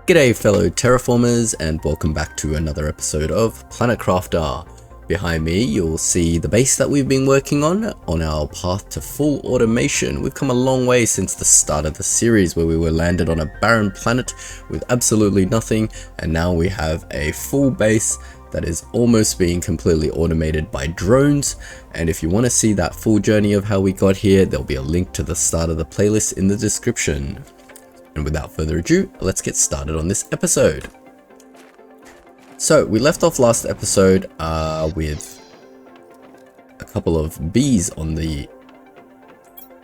G'day fellow terraformers and welcome back to another episode of Planet Crafter. Behind me you'll see the base that we've been working on our path to full automation. We've come a long way since the start of the series where we were landed on a barren planet with absolutely nothing, and now we have a full base that is almost being completely automated by drones. And if you want to see that full journey of how we got here, there'll be a link to the start of the playlist in the description. And without further ado, let's get started on this episode. So we left off last episode with a couple of bees on the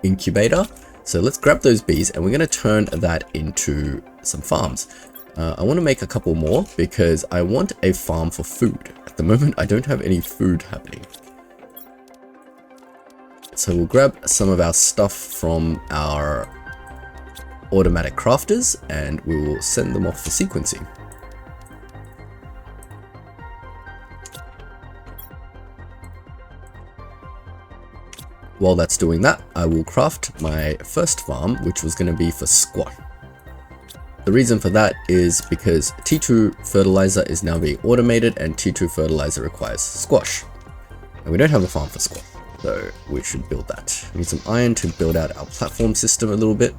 incubator. So let's grab those bees and we're going to turn that into some farms. I want to make a couple more because I want a farm for food. At the moment, I don't have any food happening. So we'll grab some of our stuff from our automatic crafters and we will send them off for sequencing. While that's doing that, I will craft my first farm, which was going to be for squash. The reason for that is because T2 fertilizer is now being automated and T2 fertilizer requires squash. And we don't have a farm for squash, so we should build that. We need some iron to build out our platform system a little bit.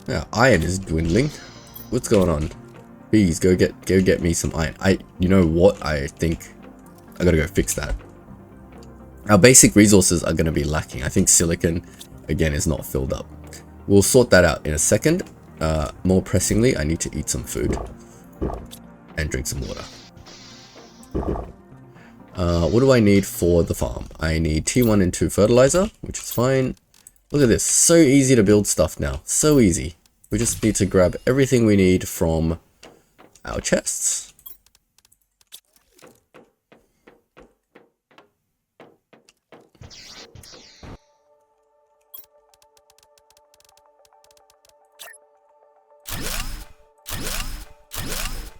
Yeah, iron is dwindling. What's going on? Bees, go get me some iron. You know what? I think I gotta go fix that. Our basic resources are gonna be lacking. I think silicon again is not filled up. We'll sort that out in a second. More pressingly, I need to eat some food and drink some water. What do I need for the farm? I need T1 and 2 fertilizer, which is fine. Look at this, so easy to build stuff now, so easy. We just need to grab everything we need from our chests.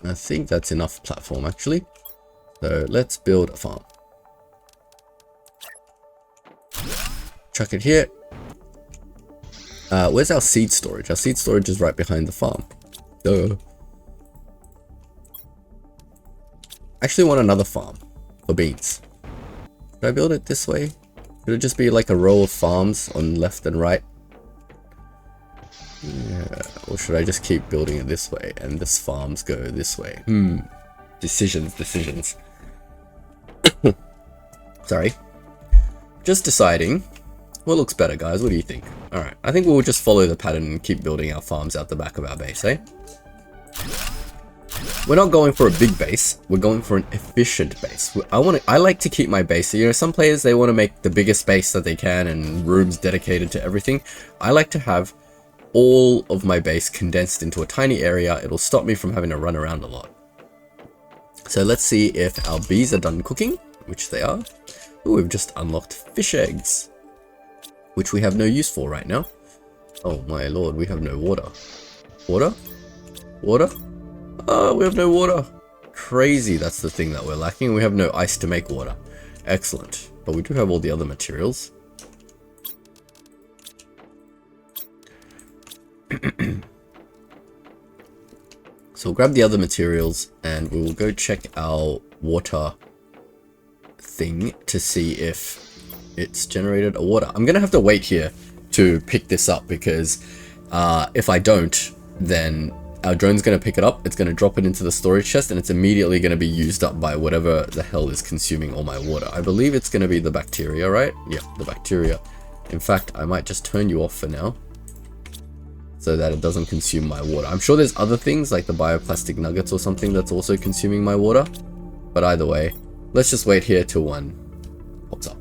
I think that's enough platform actually. So let's build a farm. Chuck it here. Where's our seed storage? Our seed storage is right behind the farm. Duh. Actually want another farm for beans. Should I build it this way? Should it just be like a row of farms on left and right? Yeah. Or should I just keep building it this way and this farms go this way? Decisions. Sorry. Just deciding. What looks better, guys? What do you think? Alright, I think we'll just follow the pattern and keep building our farms out the back of our base, eh? We're not going for a big base, we're going for an efficient base. I like to keep my base, you know, some players, they want to make the biggest base that they can and rooms dedicated to everything. I like to have all of my base condensed into a tiny area. It'll stop me from having to run around a lot. So let's see if our bees are done cooking, which they are. Ooh, we've just unlocked fish eggs, which we have no use for right now. Oh my lord, we have no water. Water? Water? Oh, we have no water. Crazy, that's the thing that we're lacking. We have no ice to make water. Excellent. But we do have all the other materials. So we'll grab the other materials and we will go check our water thing to see if it's generated a water. I'm gonna have to wait here to pick this up because if I don't, then our drone's gonna pick it up, it's gonna drop it into the storage chest, and it's immediately gonna be used up by whatever the hell is consuming all my water. I believe it's gonna be the bacteria, right? Yeah, the bacteria. In fact, I might just turn you off for now so that it doesn't consume my water. I'm sure there's other things like the bioplastic nuggets or something that's also consuming my water, but either way, let's just wait here till one pops up.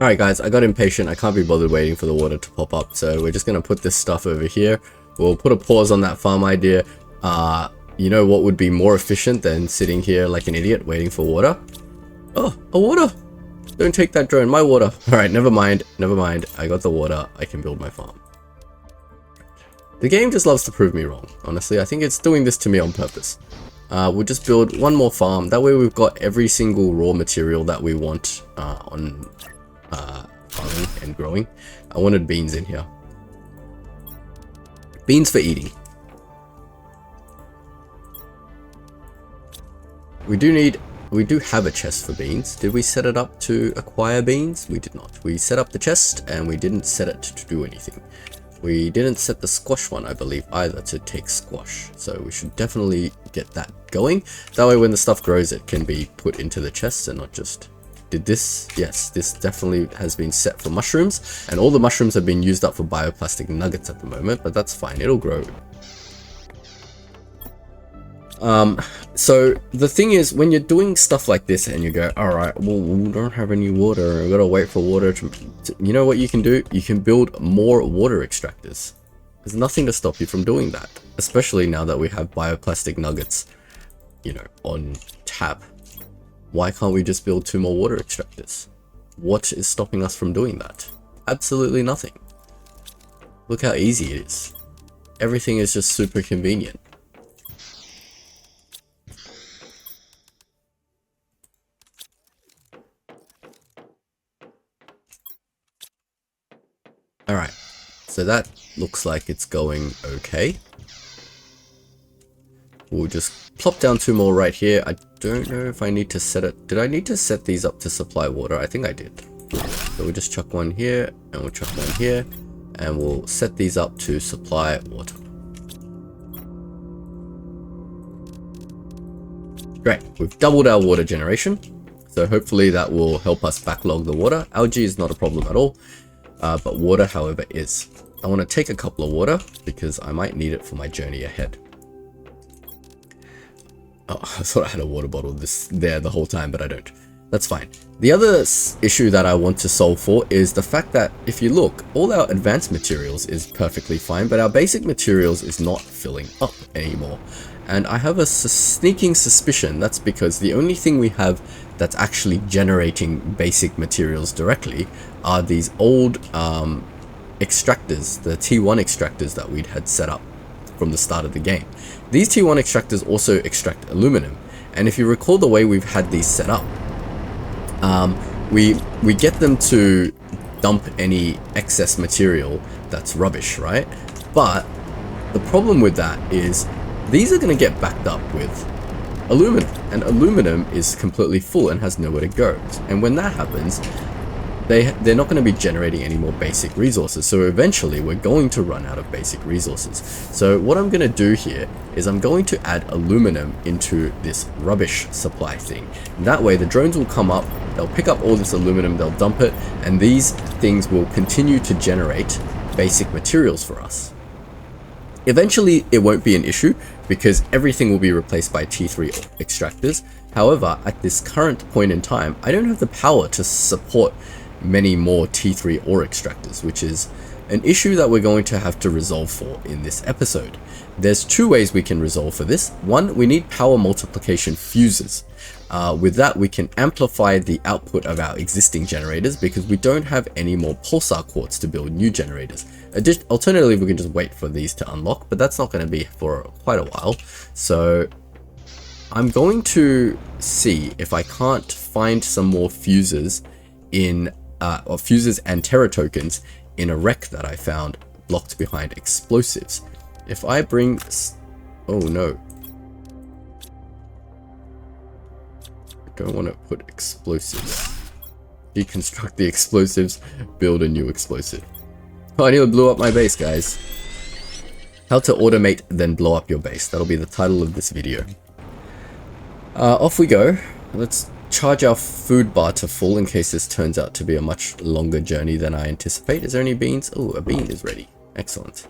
Alright guys, I got impatient. I can't be bothered waiting for the water to pop up, so we're just going to put this stuff over here. We'll put a pause on that farm idea. You know what would be more efficient than sitting here like an idiot waiting for water? Oh, a water! Don't take that drone, my water. Alright, never mind. I got the water, I can build my farm. The game just loves to prove me wrong, honestly. I think it's doing this to me on purpose. We'll just build one more farm. That way we've got every single raw material that we want on farming and growing. I wanted beans in here. Beans for eating. We do have a chest for beans. Did we set it up to acquire beans? We did not. We set up the chest and we didn't set it to do anything. We didn't set the squash one, I believe, either to take squash. So we should definitely get that going. That way when the stuff grows, it can be put into the chest and not just... Did this? Yes, this definitely has been set for mushrooms. And all the mushrooms have been used up for bioplastic nuggets at the moment, but that's fine. It'll grow. So the thing is, when you're doing stuff like this and you go, all right, well, we don't have any water, we gotta wait for water to, you know what you can do? You can build more water extractors. There's nothing to stop you from doing that, especially now that we have bioplastic nuggets, you know, on tap. Why can't we just build 2 more water extractors? What is stopping us from doing that? Absolutely nothing. Look how easy it is. Everything is just super convenient. Alright, so that looks like it's going okay. We'll just plop down 2 more right here. I don't know if I need to set it. Did I need to set these up to supply water? I think I did. So we'll just chuck one here, and we'll chuck one here, and we'll set these up to supply water. Great, we've doubled our water generation. So hopefully that will help us backlog the water. Algae is not a problem at all. But water, however, is. I want to take a couple of water because I might need it for my journey ahead. Oh, I thought I had a water bottle there the whole time, but I don't. That's fine. The other issue that I want to solve for is the fact that if you look, all our advanced materials is perfectly fine, but our basic materials is not filling up anymore. And I have a sneaking suspicion that's because the only thing we have that's actually generating basic materials directly are these old extractors, the T1 extractors that we'd had set up from the start of the game. These T1 extractors also extract aluminum, and if you recall the way we've had these set up, we get them to dump any excess material that's rubbish, right? But the problem with that is these are going to get backed up with aluminum, and aluminum is completely full and has nowhere to go. And when that happens, they're not going to be generating any more basic resources. So eventually we're going to run out of basic resources. So what I'm going to do here is I'm going to add aluminum into this rubbish supply thing. And that way the drones will come up, they'll pick up all this aluminum, they'll dump it, and these things will continue to generate basic materials for us. Eventually it won't be an issue because everything will be replaced by T3 extractors. However, at this current point in time, I don't have the power to support many more T3 ore extractors, which is an issue that we're going to have to resolve for in this episode. There's 2 ways we can resolve for this. One, we need power multiplication fuses. With that, we can amplify the output of our existing generators because we don't have any more pulsar quartz to build new generators. Alternatively, we can just wait for these to unlock, but that's not going to be for quite a while. So I'm going to see if I can't find some more fuses in or fuses and terra tokens in a wreck that I found blocked behind explosives. If I bring... Oh no. I don't want to put explosives. Deconstruct the explosives, build a new explosive. Oh, I nearly blew up my base, guys. How to automate, then blow up your base. That'll be the title of this video. Off we go. Let's charge our food bar to full in case this turns out to be a much longer journey than I anticipate. Is there any beans? Oh, a bean is ready. Excellent.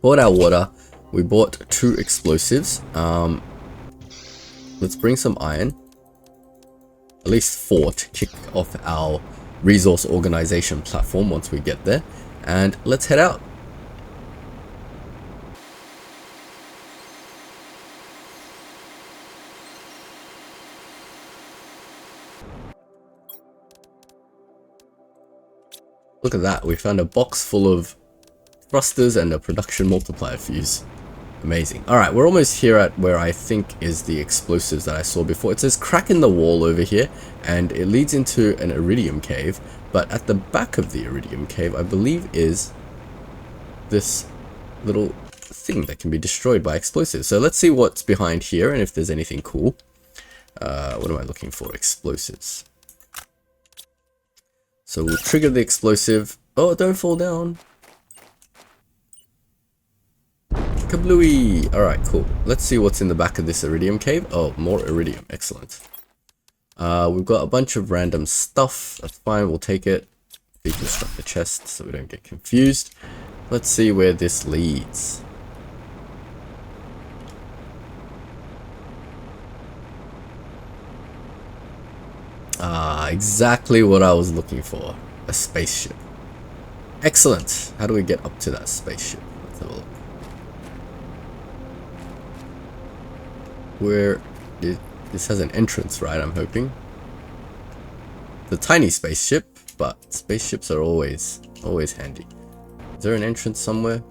Bought our water. We bought 2 explosives. Let's bring some iron. At least 4 to kick off our resource organization platform once we get there. And let's head out. Look at that, we found a box full of thrusters and a production multiplier fuse. Amazing. Alright, we're almost here at where I think is the explosives that I saw before. It says crack in the wall over here, and it leads into an iridium cave. But at the back of the iridium cave, I believe, is this little thing that can be destroyed by explosives. So let's see what's behind here and if there's anything cool. What am I looking for? Explosives. So we'll trigger the explosive. Oh, don't fall down. Kablooey! Alright, cool. Let's see what's in the back of this iridium cave. Oh, more iridium. Excellent. We've got a bunch of random stuff. That's fine, we'll take it. Deconstruct the chest so we don't get confused. Let's see where this leads. Exactly what I was looking for. A spaceship. Excellent. How do we get up to that spaceship? Let's have a look. Where this has an entrance, right? I'm hoping. The tiny spaceship, but spaceships are always handy. Is there an entrance somewhere?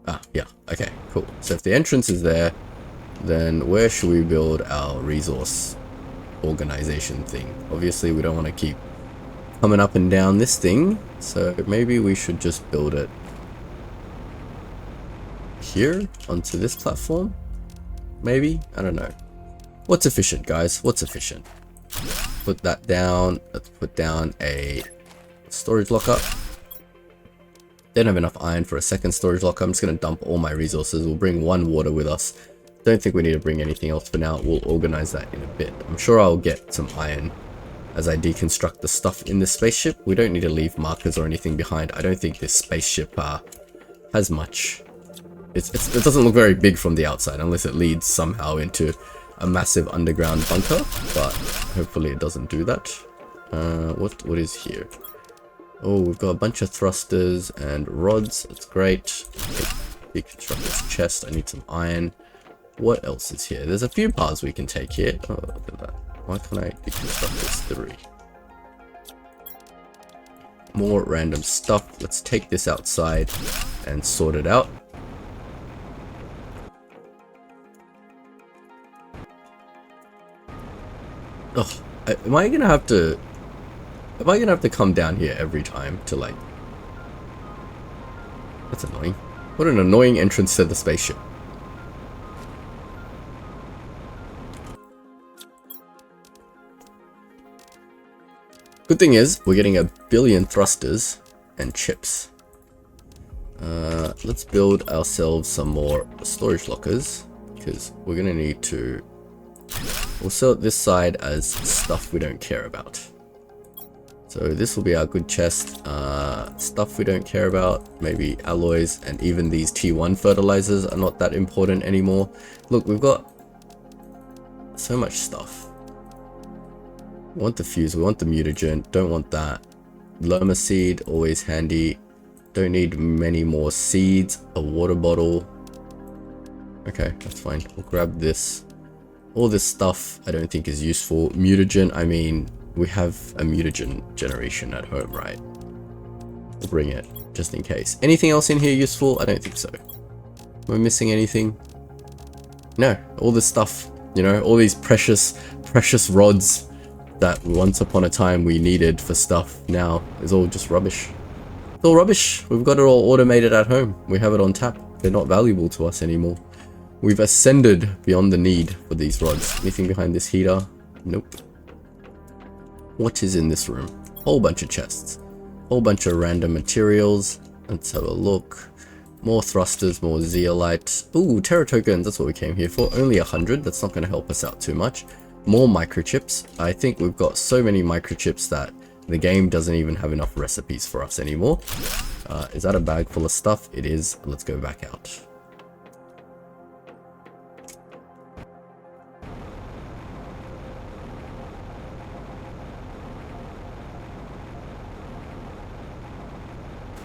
Ah, yeah. Okay, cool. So if the entrance is there, then where should we build our resource organization thing? Obviously, we don't want to keep coming up and down this thing, so maybe we should just build it here onto this platform. Maybe? I don't know. What's efficient, guys? What's efficient? Put that down. Let's put down a storage locker. Don't have enough iron for a second storage locker. I'm just going to dump all my resources. We'll bring one water with us. Don't think we need to bring anything else for now. We'll organize that in a bit. I'm sure I'll get some iron as I deconstruct the stuff in this spaceship. We don't need to leave markers or anything behind. I don't think this spaceship has much. It doesn't look very big from the outside unless it leads somehow into a massive underground bunker, but hopefully it doesn't do that. What is here? Oh, we've got a bunch of thrusters and rods. That's great. Deconstruct this chest. I need some iron. What else is here? There's a few paths we can take here. Oh, look at that. Why can't I deconstruct this? 3. More random stuff. Let's take this outside and sort it out. Oh, am I gonna have to come down here every time to like... That's annoying. What an annoying entrance to the spaceship. Good thing is, we're getting 1 billion thrusters and chips. Let's build ourselves some more storage lockers, because we're gonna need to... We'll sort this side as stuff we don't care about. So this will be our good chest. Stuff we don't care about, maybe alloys, and even these T1 fertilizers are not that important anymore. Look, we've got so much stuff. We want the fuse, we want the mutagen, don't want that. Lerma seed, always handy. Don't need many more seeds, a water bottle. Okay, that's fine. We'll grab this. All this stuff I don't think is useful. Mutagen, I mean, we have a mutagen generation at home, right? We'll bring it, just in case. Anything else in here useful? I don't think so. Am I missing anything? No, all this stuff, you know, all these precious rods that once upon a time we needed for stuff now is all just rubbish. It's all rubbish. We've got it all automated at home. We have it on tap. They're not valuable to us anymore. We've ascended beyond the need for these rods. Anything behind this heater? Nope. What is in this room? Whole bunch of chests. Whole bunch of random materials. Let's have a look. More thrusters, more zeolite. Ooh, Terra tokens, that's what we came here for. Only 100, that's not going to help us out too much. More microchips. I think we've got so many microchips that the game doesn't even have enough recipes for us anymore. Is that a bag full of stuff? It is. Let's go back out.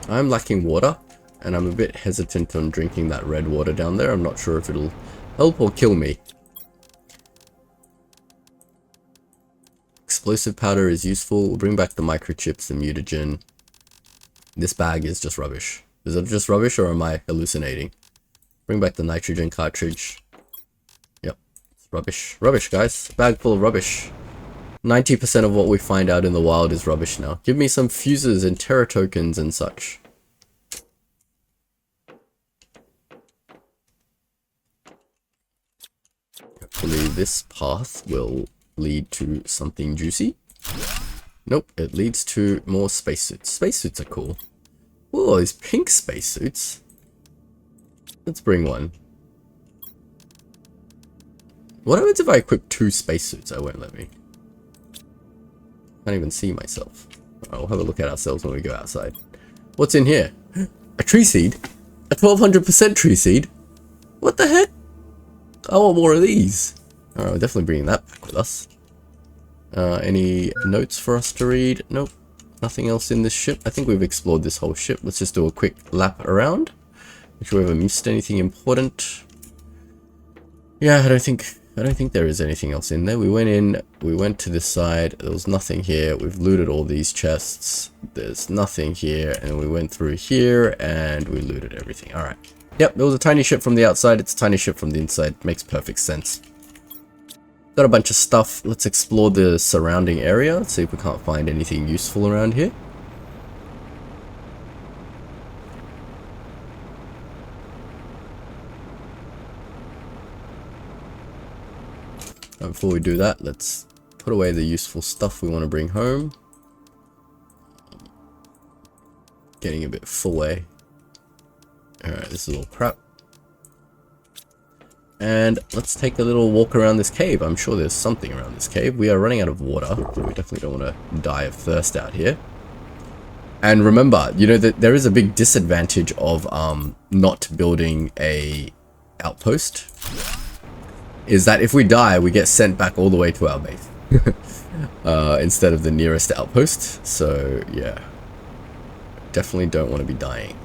I'm lacking water, and I'm a bit hesitant on drinking that red water down there. I'm not sure if it'll help or kill me. explosive powder is useful. We'll bring back the microchips, the mutagen. This bag is just rubbish. Is it just rubbish or am I hallucinating? Bring back the nitrogen cartridge. Yep, it's rubbish. Rubbish, guys. Bag full of rubbish. 90% of what we find out in the wild is rubbish now. Give me some fuses and terra tokens and such. Hopefully this path will lead to something juicy. Nope, it leads to more spacesuits. Spacesuits are cool. Ooh, these pink spacesuits. Let's bring one. What happens if I equip 2 spacesuits? It won't let me. Can't even see myself. I'll have a look at ourselves when we go outside. What's in here? A tree seed? A 1200% tree seed? What the heck? I want more of these. Alright, we're definitely bringing that back with us. Any notes for us to read? Nope. Nothing else in this ship. I think we've explored this whole ship. Let's just do a quick lap around. Make sure we haven't missed anything important. Yeah, I don't think there is anything else in there. We went to this side. There was nothing here. We've looted all these chests. There's nothing here. And we went through here and we looted everything. Alright. Yep, it was a tiny ship from the outside. It's a tiny ship from the inside. Makes perfect sense. Got a bunch of stuff. Let's explore the surrounding area. Let's see if we can't find anything useful around here. Before we do that, let's put away the useful stuff we want to bring home. Getting a bit full, eh? Alright, this is all crap. And let's take a little walk around this cave. I'm sure there's something around this cave. We are running out of water, so we definitely don't want to die of thirst out here. And remember, you know, that there is a big disadvantage of not building a outpost. Is that if we die, we get sent back all the way to our base. Instead of the nearest outpost. So, yeah. Definitely don't want to be dying.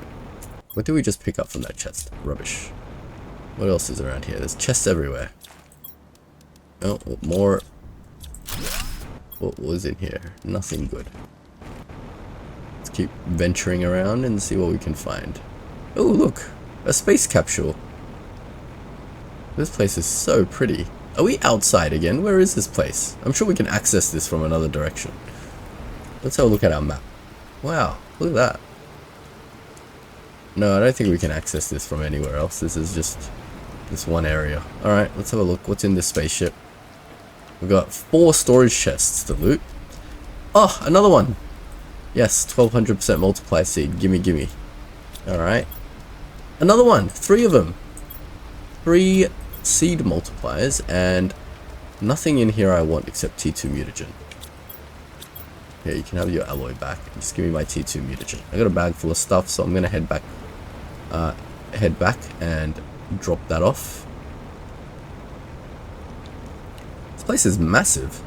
What did we just pick up from that chest? Rubbish. What else is around here? There's chests everywhere. Oh, more. What was in here? Nothing good. Let's keep venturing around and see what we can find. Oh, look! A space capsule. This place is so pretty. Are we outside again? Where is this place? I'm sure we can access this from another direction. Let's have a look at our map. Wow, look at that. No, I don't think we can access this from anywhere else. This is just this one area. Alright, let's have a look. What's in this spaceship? We've got 4 storage chests to loot. Oh, another one! Yes, 1200% multiply seed. Gimme, gimme. Alright. Another one! 3 of them! 3 seed multipliers, and nothing in here I want except T2 mutagen. Yeah, you can have your alloy back. Just give me my T2 mutagen. I got a bag full of stuff, so I'm gonna head back and drop that off. This place is massive.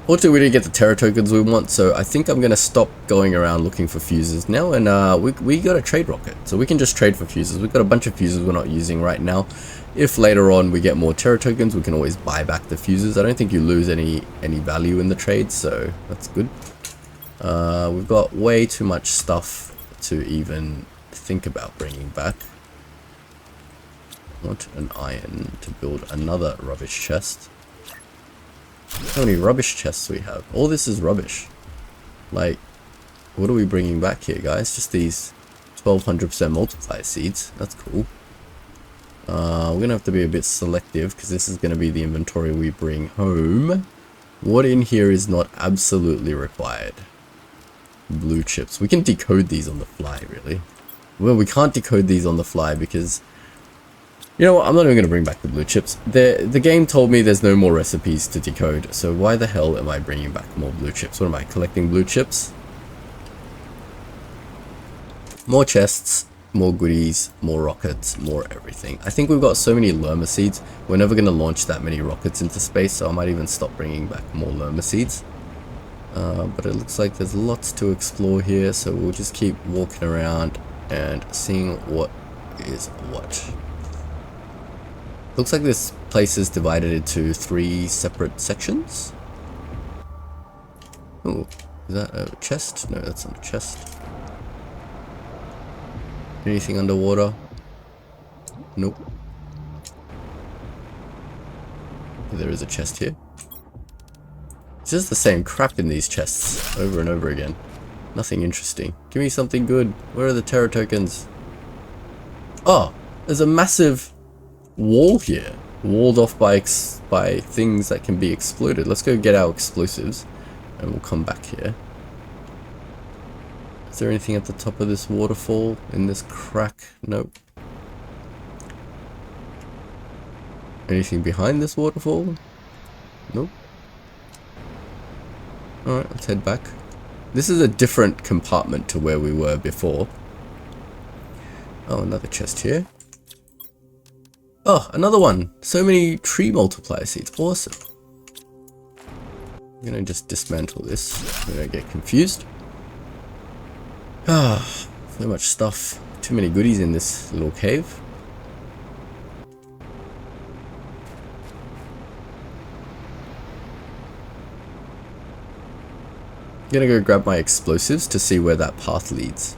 Fortunately, we didn't get the terra tokens we want, so I think I'm gonna stop going around looking for fuses now, and we got a trade rocket, so we can just trade for fuses. We've got a bunch of fuses we're not using right now. If later on we get more terra tokens, we can always buy back the fuses. I don't think you lose any value in the trade, so that's good. We've got way too much stuff to even think about bringing back. I want an iron to build another rubbish chest. How many rubbish chests we have? All this is rubbish. Like, what are we bringing back here, guys? Just these 1200% multiplier seeds. That's cool. We're gonna have to be a bit selective because this is gonna be the inventory we bring home. What in here is not absolutely required? Blue chips. We can decode these on the fly, really. Well, we can't decode these on the fly because, you know what, I'm not even going to bring back the blue chips. The game told me there's no more recipes to decode, so why the hell am I bringing back more blue chips? What am I, collecting blue chips? More chests, more goodies, more rockets, more everything. I think we've got so many lerma seeds, we're never going to launch that many rockets into space, so I might even stop bringing back more lerma seeds. But it looks like there's lots to explore here, so we'll just keep walking around and seeing what is what. Looks like this place is divided into 3 separate sections. Oh, is that a chest? No, that's not a chest. Anything underwater? Nope. There is a chest here. It's just the same crap in these chests over and over again. Nothing interesting. Give me something good. Where are the terror tokens? Oh, there's a massive wall here. Walled off by things that can be exploded. Let's go get our explosives and we'll come back here. Is there anything at the top of this waterfall in this crack? Nope. Anything behind this waterfall? Nope. Alright, let's head back. This is a different compartment to where we were before. Oh, another chest here. Oh, another one. So many tree multiplier seeds. Awesome. I'm gonna just dismantle this. I don't get confused. Ah, so much stuff. Too many goodies in this little cave. I'm gonna go grab my explosives to see where that path leads.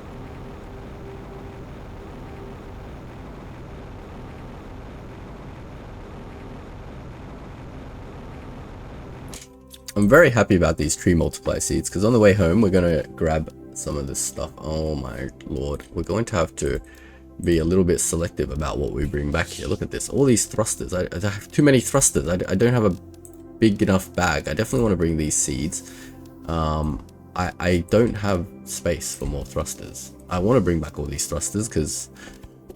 I'm very happy about these tree multiply seeds because on the way home we're gonna grab some of this stuff. Oh my lord, we're going to have to be a little bit selective about what we bring back here. Look at this, all these thrusters. I have too many thrusters. I don't have a big enough bag. I definitely want to bring these seeds. I don't have space for more thrusters. I want to bring back all these thrusters because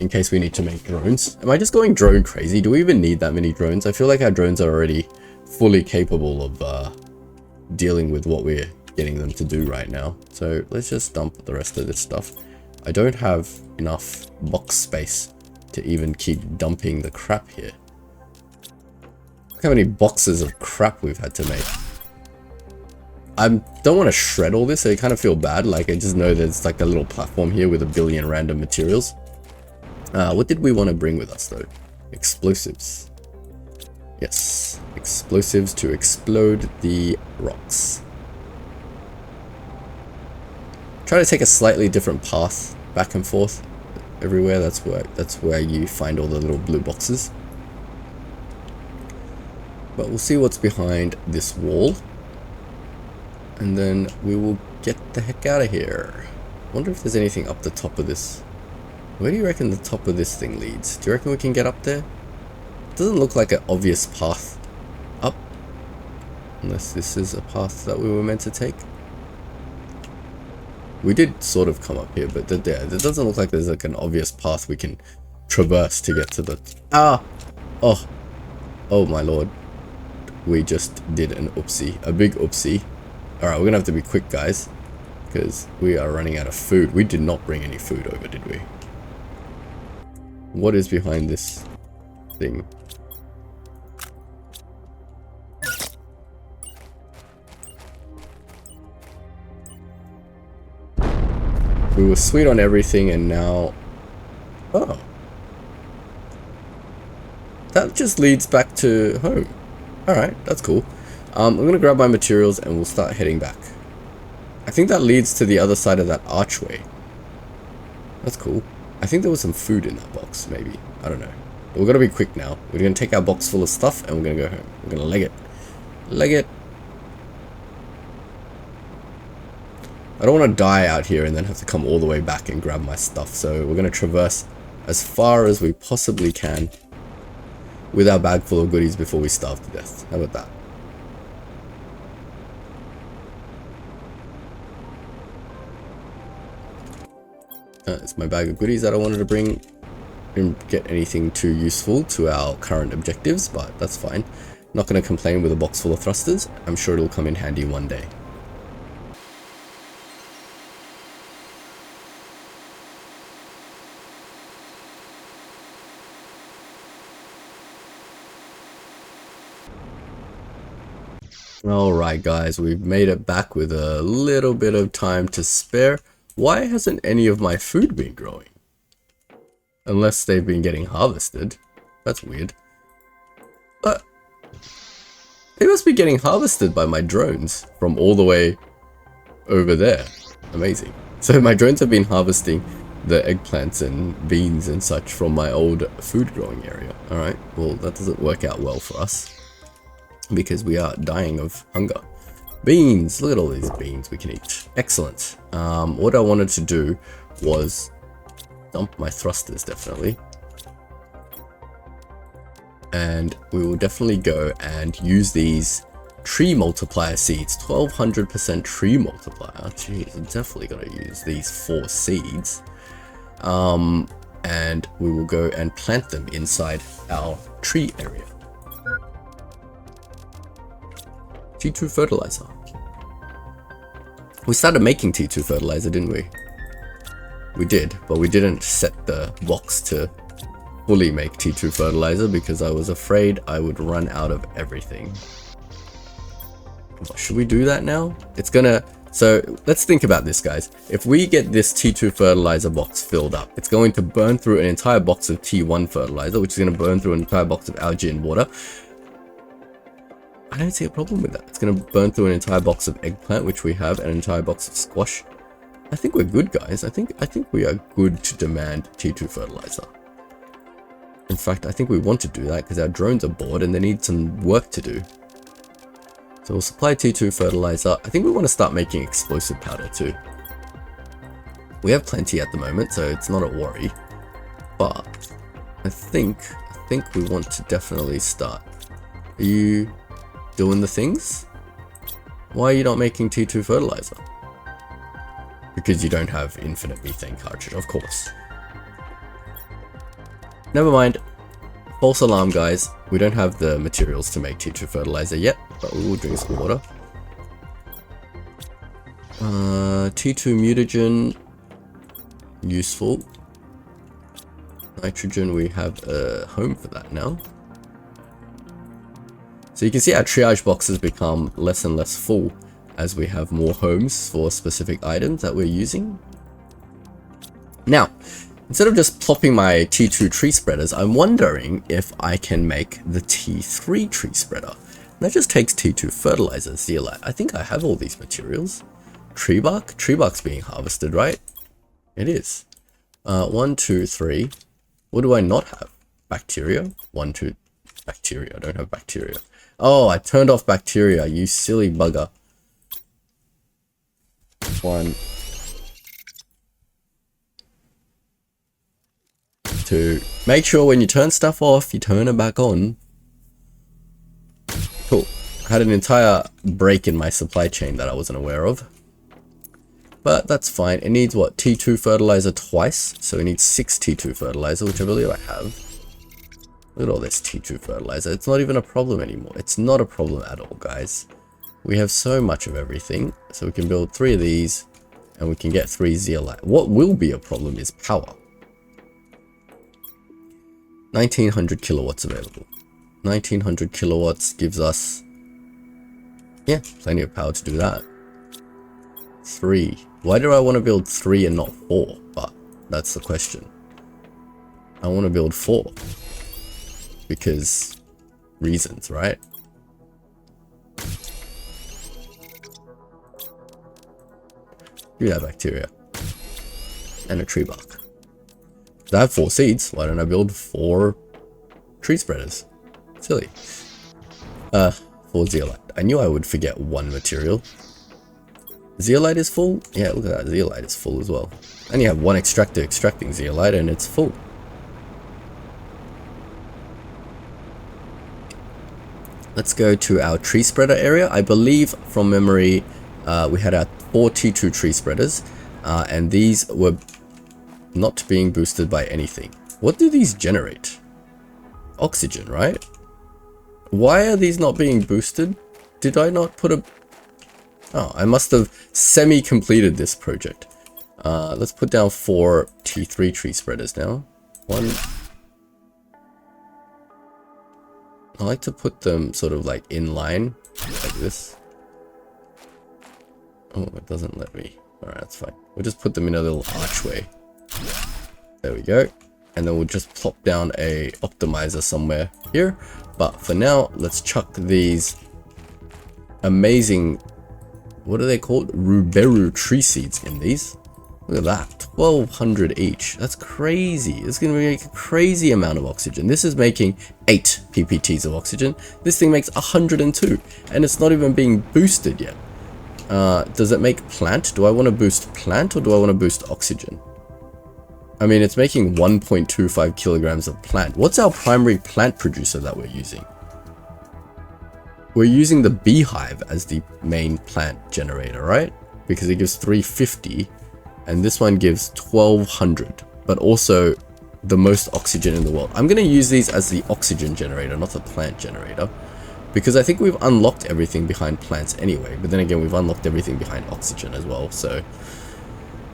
in case we need to make drones. Am I just going drone crazy? Do we even need that many drones? I feel like our drones are already fully capable of dealing with what we're getting them to do right now. So let's just dump the rest of this stuff. I don't have enough box space to even keep dumping the crap here. Look how many boxes of crap we've had to make. I don't want to shred all this, so I kind of feel bad. Like, I just know there's like a little platform here with a billion random materials. What did we want to bring with us though? Explosives. Yes, explosives to explode the rocks. Try to take a slightly different path back and forth everywhere. That's where you find all the little blue boxes. But we'll see what's behind this wall. And then we will get the heck out of here. Wonder if there's anything up the top of this. Where do you reckon the top of this thing leads? Do you reckon we can get up there? It doesn't look like an obvious path up. Unless this is a path that we were meant to take. We did sort of come up here, but it doesn't look like there's like an obvious path we can traverse to get to the... Ah! Oh! Oh my lord. We just did an oopsie. A big oopsie. Alright, we're gonna have to be quick, guys. Because we are running out of food. We did not bring any food over, did we? What is behind this thing? We were sweet on everything and now... Oh. That just leads back to home. Alright, that's cool. I'm gonna grab my materials and we'll start heading back. I think that leads to the other side of that archway. That's cool. I think there was some food in that box, maybe. I don't know. But we're gonna be quick now. We're gonna take our box full of stuff and we're gonna go home. We're gonna leg it. Leg it. I don't want to die out here and then have to come all the way back and grab my stuff. So we're gonna traverse as far as we possibly can with our bag full of goodies before we starve to death. How about that? It's my bag of goodies that I wanted to bring. Didn't get anything too useful to our current objectives, but that's fine. Not going to complain with a box full of thrusters. I'm sure it'll come in handy one day. Alright guys, we've made it back with a little bit of time to spare. Why hasn't any of my food been growing? Unless they've been getting harvested. That's weird. But they must be getting harvested by my drones from all the way over there. Amazing. So my drones have been harvesting the eggplants and beans and such from my old food growing area. Alright, well that doesn't work out well for us because we are dying of hunger. Beans, look at all these beans we can eat. Excellent. What I wanted to do was dump my thrusters, definitely. And we will definitely go and use these tree multiplier seeds. 1200% tree multiplier. Jeez, I'm definitely going to use these 4 seeds. And we will go and plant them inside our tree area. T2 fertilizer. We started making T2 fertilizer, didn't we? We did, but we didn't set the box to fully make T2 fertilizer because I was afraid I would run out of everything. Should we do that now? It's gonna... So let's think about this, guys. If we get this T2 fertilizer box filled up, it's going to burn through an entire box of T1 fertilizer, which is going to burn through an entire box of algae and water. I don't see a problem with that. It's going to burn through an entire box of eggplant, which we have, and an entire box of squash. I think we're good, guys. I think we are good to demand T2 fertilizer. In fact, I think we want to do that because our drones are bored and they need some work to do. So we'll supply T2 fertilizer. I think we want to start making explosive powder too. We have plenty at the moment, so it's not a worry. But I think we want to definitely start. Are you doing the things? Why are you not making T2 fertilizer? Because you don't have infinite methane cartridge, of course. Never mind. False alarm, guys. We don't have the materials to make T2 fertilizer yet, but we will drink some water. T2 mutagen, useful. Nitrogen, we have a home for that now. So you can see our triage boxes become less and less full as we have more homes for specific items that we're using. Now, instead of just plopping my T2 tree spreaders, I'm wondering if I can make the T3 tree spreader. That just takes T2 fertilizer, zeolite. I think I have all these materials. Tree bark? Tree bark's being harvested, right? It is. 1, 2, 3. What do I not have? Bacteria? 1, 2. Bacteria. I don't have bacteria. Oh, I turned off bacteria, you silly bugger. 1, 2. Make sure when you turn stuff off, you turn it back on. Cool. I had an entire break in my supply chain that I wasn't aware of. But that's fine. It needs what? T2 fertilizer twice. So it needs 6 T2 fertilizer, which I believe I have. Look at all this T2 fertilizer. It's not even a problem anymore. It's not a problem at all, guys. We have so much of everything. So we can build 3 of these. And we can get 3 zeolite. What will be a problem is power. 1900 kilowatts available. 1900 kilowatts gives us, yeah, plenty of power to do that. 3. Why do I want to build 3 and not 4? But that's the question. I want to build 4. Because reasons, right? Give me that bacteria. And a tree bark. I have 4 seeds. Why don't I build 4 tree spreaders? Silly. 4 zeolite. I knew I would forget 1 material. Zeolite is full? Yeah, look at that. Zeolite is full as well. And you have 1 extractor extracting zeolite and it's full. Let's go to our tree spreader area. I believe from memory we had our 4 T2 tree spreaders and these were not being boosted by anything. What do these generate? Oxygen, right? Why are these not being boosted? Did I not put a... Oh, I must have semi-completed this project. Let's put down 4 T3 tree spreaders now. 1... I like to put them sort of like in line, like this. Oh, it doesn't let me. Alright, that's fine. We'll just put them in a little archway. There we go. And then we'll just plop down a optimizer somewhere here. But for now, let's chuck these amazing what are they called? Ruberu tree seeds in these. Look at that, 1200 each. That's crazy. It's going to make a crazy amount of oxygen. This is making 8 ppts of oxygen. This thing makes 102, and it's not even being boosted yet. Does it make plant? Do I want to boost plant, or do I want to boost oxygen? I mean, it's making 1.25 kilograms of plant. What's our primary plant producer that we're using? We're using the beehive as the main plant generator, right? Because it gives 350. And this one gives 1200, but also the most oxygen in the world. I'm going to use these as the oxygen generator, not the plant generator, because I think we've unlocked everything behind plants anyway. But then again, we've unlocked everything behind oxygen as well. So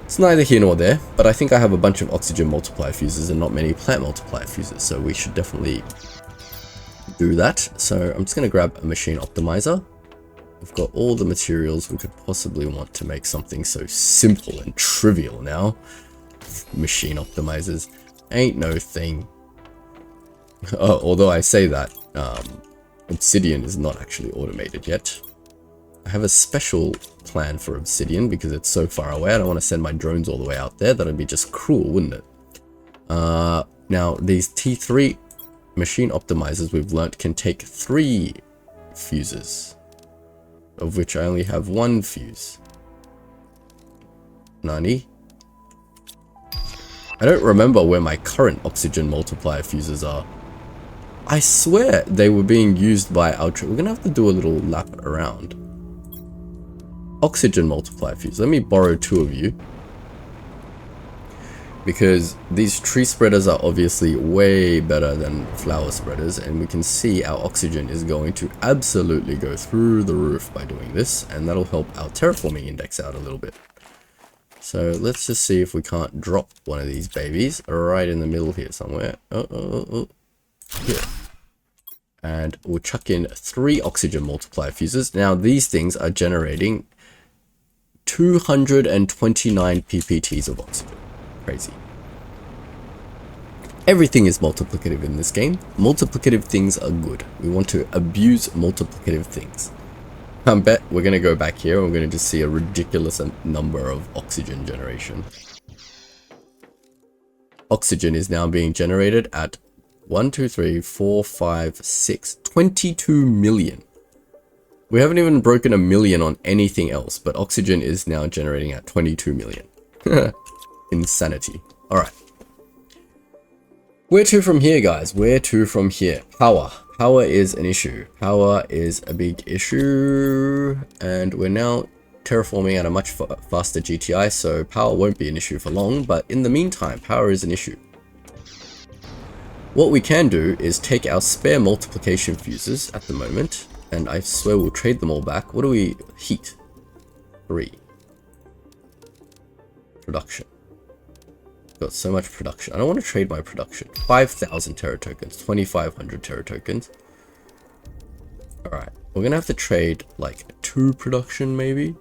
it's neither here nor there, but I think I have a bunch of oxygen multiplier fuses and not many plant multiplier fuses. So we should definitely do that. So I'm just going to grab a machine optimizer. We've got all the materials we could possibly want to make something so simple and trivial now. Machine optimizers ain't no thing. Although I say that, Obsidian is not actually automated yet. I have a special plan for Obsidian because it's so far away. I don't want to send my drones all the way out there. That'd be just cruel, wouldn't it? Now, these T3 machine optimizers we've learnt can take 3 fuses, of which I only have 1 fuse. Nani? I don't remember where my current oxygen multiplier fuses are. I swear they were being used by Ultra. We're gonna have to do a little lap around. Oxygen multiplier fuse. Let me borrow 2 of you, because these tree spreaders are obviously way better than flower spreaders, and we can see our oxygen is going to absolutely go through the roof by doing this, and that'll help our terraforming index out a little bit. So let's just see if we can't drop one of these babies right in the middle here somewhere. Here. And we'll chuck in 3 oxygen multiplier fuses. Now these things are generating 229 ppts of oxygen. Crazy. Everything is multiplicative in this game. Multiplicative things are good. We want to abuse multiplicative things. I bet we're going to go back here and we're going to just see a ridiculous number of oxygen generation. Oxygen is now being generated at 1, 2, 3, 4, 5, 6, 22 million. We haven't even broken 1 million on anything else, but oxygen is now generating at 22 million. Insanity. Alright. Where to from here, guys? Where to from here? Power. Power is an issue. Power is a big issue. And we're now terraforming at a much faster GTI, so power won't be an issue for long. But in the meantime, power is an issue. What we can do is take our spare multiplication fuses at the moment, and I swear we'll trade them all back. What do we heat? 3. Production. Got so much production. I don't want to trade my production. 5,000 terra tokens, 2,500 terra tokens. Alright, we're gonna have to trade like 2 production maybe.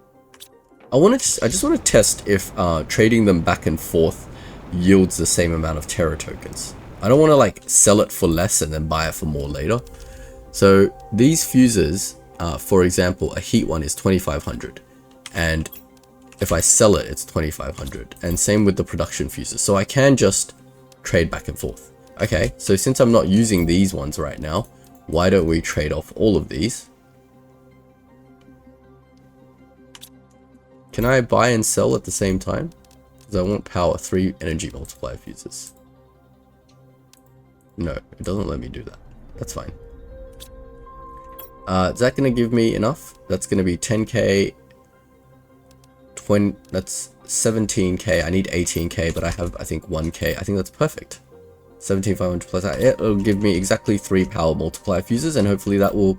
I just want to test if trading them back and forth yields the same amount of terra tokens. I don't want to like sell it for less and then buy it for more later. So these fuses, for example, a heat one is 2,500, and if I sell it, it's 2,500, and same with the production fuses. So I can just trade back and forth. Okay, so since I'm not using these ones right now, why don't we trade off all of these? Can I buy and sell at the same time? Because I want power 3 energy multiplier fuses. No, it doesn't let me do that. That's fine. Is that going to give me enough? That's going to be 10k. That's 17k. I need 18k, but I have, I think, 1k. I think that's perfect. 17,500 plus that. It'll give me exactly 3 power multiplier fuses, and hopefully that will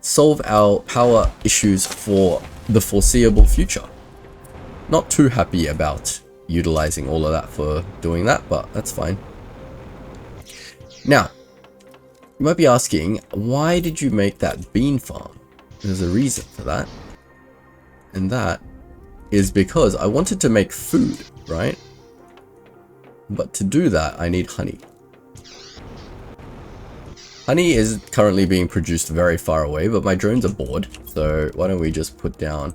solve our power issues for the foreseeable future. Not too happy about utilizing all of that for doing that, but that's fine. Now, you might be asking, why did you make that bean farm? There's a reason for that. And that is because I wanted to make food, right? But to do that, I need honey. Honey is currently being produced very far away, but my drones are bored. So why don't we just put down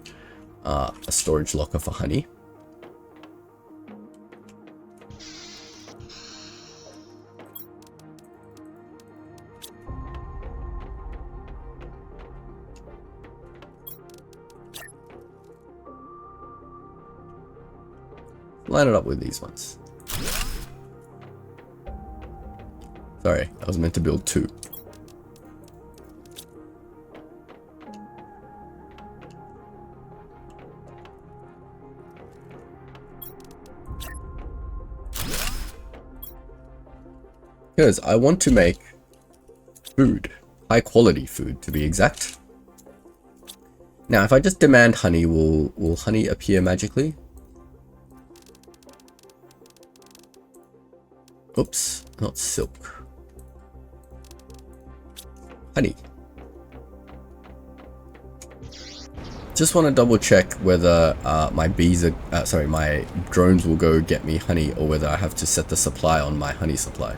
a storage locker for honey. Line it up with these ones. Sorry, I was meant to build 2. Because I want to make food, high quality food to be exact. Now, if I just demand honey, will honey appear magically? Oops, not silk. Honey. Just want to double check whether my bees are, sorry, my drones will go get me honey, or whether I have to set the supply on my honey supply.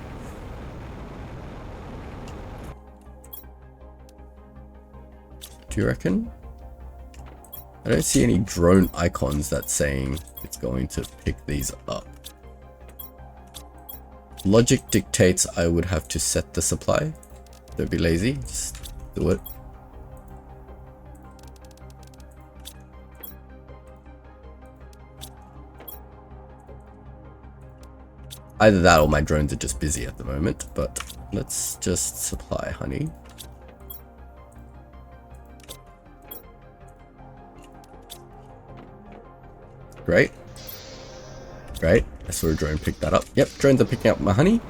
Do you reckon? I don't see any drone icons that's saying it's going to pick these up. Logic dictates I would have to set the supply. Don't be lazy, just do it. Either that or my drones are just busy at the moment, but let's just supply honey. Great. Great. I saw a drone pick that up. Yep, drones are picking up my honey.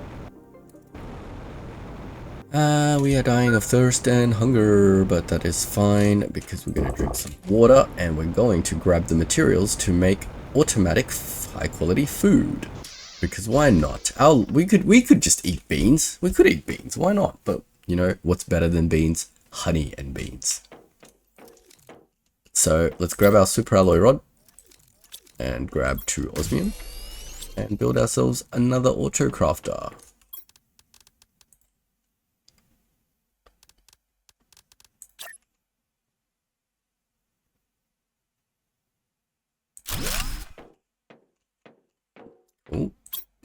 We are dying of thirst and hunger, but that is fine because we're going to drink some water and we're going to grab the materials to make automatic high quality food. Because why not? We could just eat beans. We could eat beans. Why not? But you know what's better than beans? Honey and beans. So let's grab our super alloy rod and grab 2 osmium and build ourselves another auto crafter. Ooh.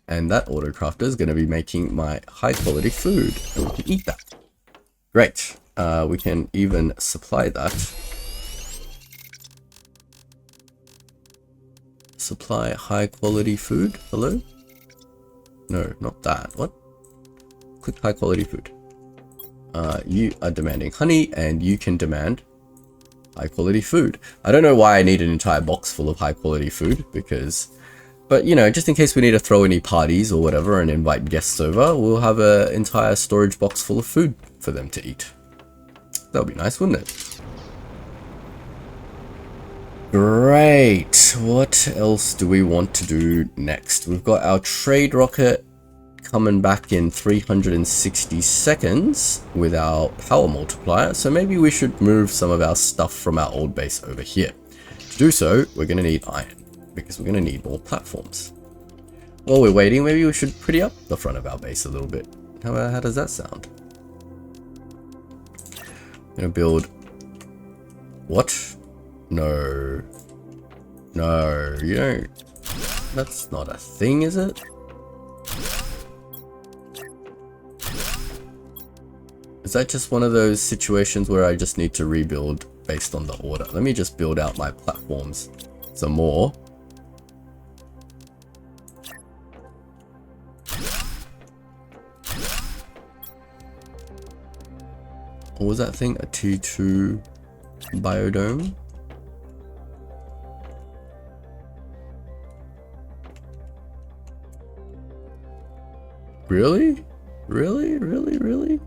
And that auto crafter is going to be making my high quality food, and we can eat that. Great. We can even supply that. Supply high quality food. Hello? No, not that. What? Click high quality food. You are demanding honey, and you can demand high quality food. I don't know why I need an entire box full of high quality food, because... But, you know, just in case we need to throw any parties or whatever and invite guests over, we'll have an entire storage box full of food for them to eat. That would be nice, wouldn't it? Great. What else do we want to do next? We've got our trade rocket coming back in 360 seconds with our power multiplier. So maybe we should move some of our stuff from our old base over here. To do so, we're going to need iron, because we're going to need more platforms. While we're waiting, maybe we should pretty up the front of our base a little bit. How does that sound? I'm going to build... What? No. No, you don't... That's not a thing, is it? Is that just one of those situations where I just need to rebuild based on the order? Let me just build out my platforms some more. What was that thing? A T2 biodome? Really? Really? Really? Really?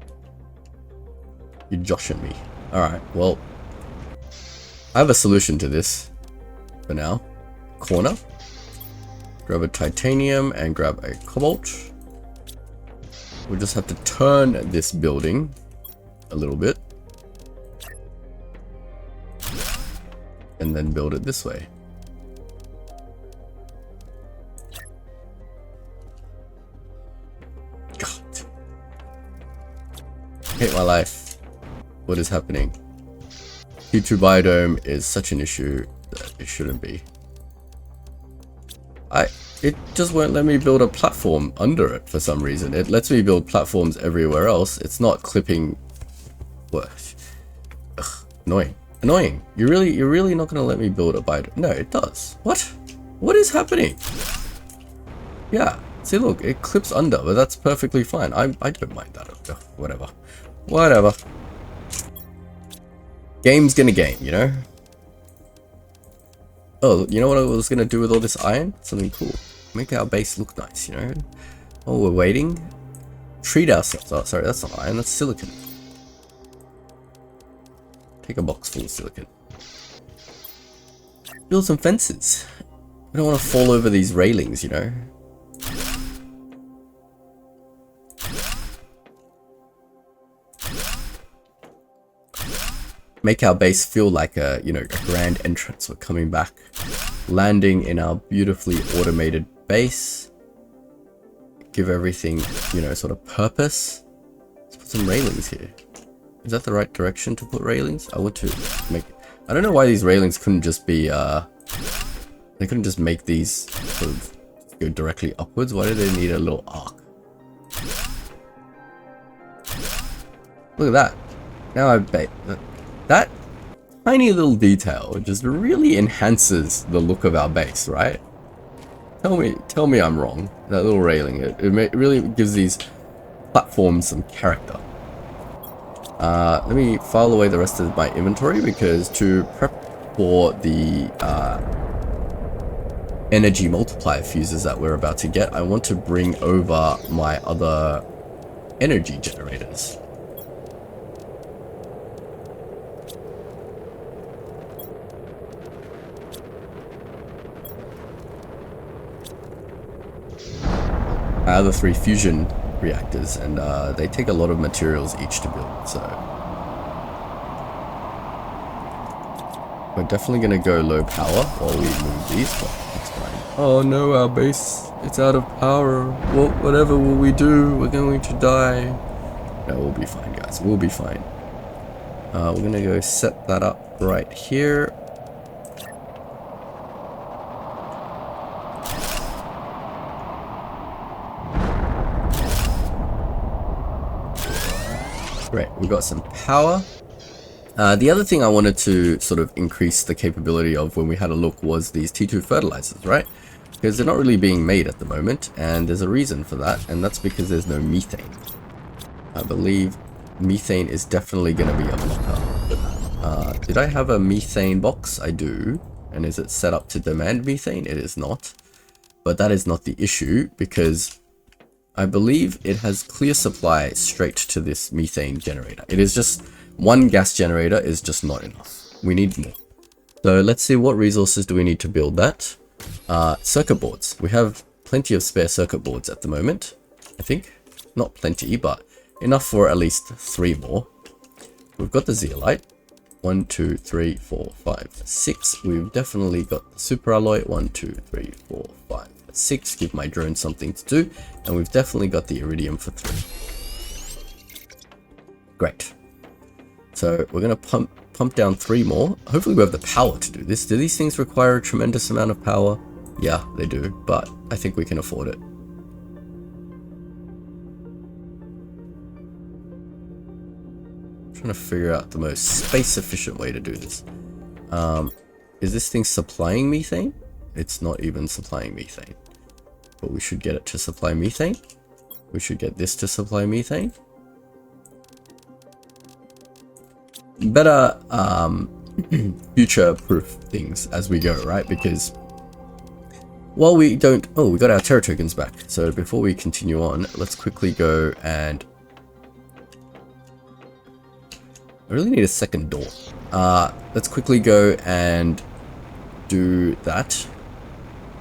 You're joshing me. Alright, well, I have a solution to this for now. Corner. Grab a titanium and grab a cobalt. We'll just have to turn this building a little bit and then build it this way. God, hate my life. What is happening? T2 biodome is such an issue that it shouldn't be. It just won't let me build a platform under it for some reason. It lets me build platforms everywhere else. It's not clipping. What? Ugh, annoying. Annoying. You're really not gonna let me build a bite? No, it does. What? What is happening? Yeah. See, look, it clips under, but that's perfectly fine. I don't mind that. Ugh, whatever. Whatever. Game's gonna game, you know? Oh, you know what I was gonna do with all this iron? Something cool. Make our base look nice, you know? Oh, we're waiting. Treat ourselves. Oh, sorry, that's not iron, that's silicon. Take a box full of silicon. Build some fences. I don't want to fall over these railings, you know? Make our base feel like a, you know, a grand entrance. We're coming back, landing in our beautifully automated base. Give everything, you know, sort of purpose. Let's put some railings here. Is that the right direction to put railings? I want to make... I don't know why these railings couldn't just be, they couldn't just make these sort of go directly upwards. Why do they need a little arc? Look at that. Now I bet that tiny little detail just really enhances the look of our base, right? Tell me I'm wrong. That little railing, it really gives these platforms some character. Let me file away the rest of my inventory because to prep for the energy multiplier fuses that we're about to get, I want to bring over my other energy generators. I have the 3 fusion reactors, and they take a lot of materials each to build, so we're definitely going to go low power while we move these, but it's fine. Oh no, our base, it's out of power. Whatever will we do? We're going to die. No, we'll be fine, guys. We'll be fine. We're going to go set that up right here. Great, we got some power. The other thing I wanted to sort of increase the capability of when we had a look was these T2 fertilizers, right? Because they're not really being made at the moment, and there's a reason for that, and that's because there's no methane. I believe methane is definitely going to be a blocker. Did I have a methane box? I do. And is it set up to demand methane? It is not. But that is not the issue, because I believe it has clear supply straight to this methane generator. It is just one gas generator is just not enough. We need more. So let's see, what resources do we need to build that? Circuit boards. We have plenty of spare circuit boards at the moment. I think not plenty, but enough for at least 3 more. We've got the zeolite. 1, 2, 3, 4, 5, 6. We've definitely got the super alloy. 1, 2, 3, 4, 5, 6. Give my drone something to do. And we've definitely got the iridium for 3. Great. So we're going to pump down 3 more. Hopefully we have the power to do this. Do these things require a tremendous amount of power? Yeah, they do, but I think we can afford it. Trying to figure out the most space efficient way to do this. Is this thing supplying methane? It's not even supplying methane, but we should get it to supply methane. We should get this to supply methane. Better future-proof things as we go, right? Because while we don't... Oh, we got our Terra tokens back. So before we continue on, let's quickly go and... I really need a second door. Let's quickly go and do that.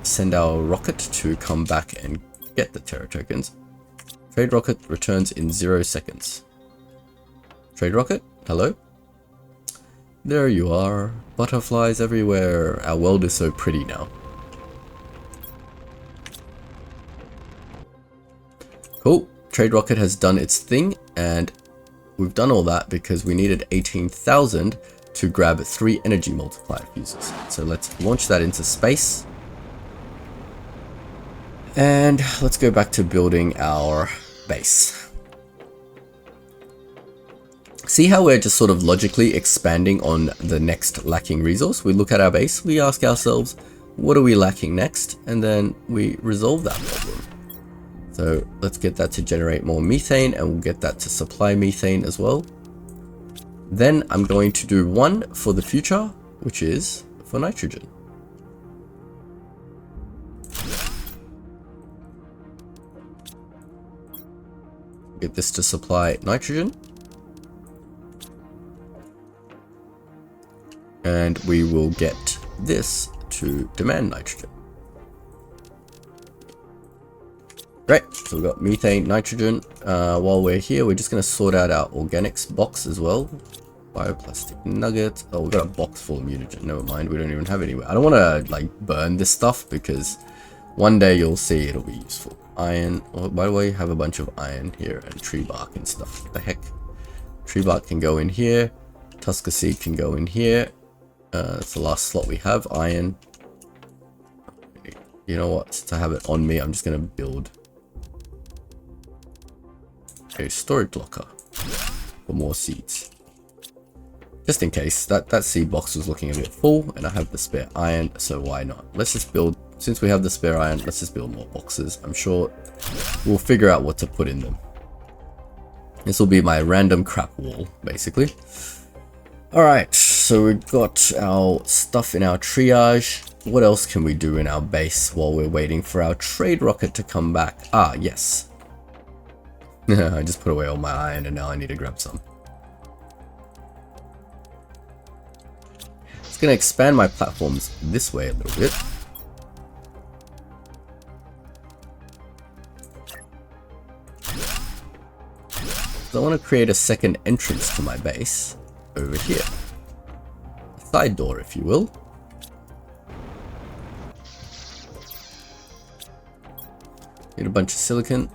Send our rocket to come back and get the Terra tokens. Trade rocket returns in 0 seconds. Trade rocket, hello? There you are. Butterflies everywhere. Our world is so pretty now. Cool. Trade rocket has done its thing, and we've done all that because we needed 18,000 to grab 3 energy multiplier fuses. So let's launch that into space. And let's go back to building our base. See how we're just sort of logically expanding on the next lacking resource? We look at our base, we ask ourselves, what are we lacking next? And then we resolve that problem. So let's get that to generate more methane, and we'll get that to supply methane as well. Then I'm going to do one for the future, which is for nitrogen. Get this to supply nitrogen. And we will get this to demand nitrogen. Great, so we've got methane, nitrogen. While we're here, we're just going to sort out our organics box as well. Bioplastic nuggets. Oh, we've got a box full of mutagen. Never mind, we don't even have anywhere. I don't want to like burn this stuff because one day you'll see it'll be useful. Iron. Oh, by the way, have a bunch of iron here and tree bark and stuff. What the heck? Tree bark can go in here. Tusker seed can go in here. That's the last slot we have. Iron. You know what? Since I have it on me, I'm just going to build a storage locker for more seeds. Just in case that seed box was looking a bit full and I have the spare iron, so why not? Let's just build, since we have the spare iron, let's just build more boxes. I'm sure we'll figure out what to put in them. This will be my random crap wall, basically. Alright, so we've got our stuff in our triage. What else can we do in our base while we're waiting for our trade rocket to come back? Ah, yes. I just put away all my iron and now I need to grab some. It's going to expand my platforms this way a little bit. So I want to create a second entrance to my base over here. A side door, if you will. Need a bunch of silicon.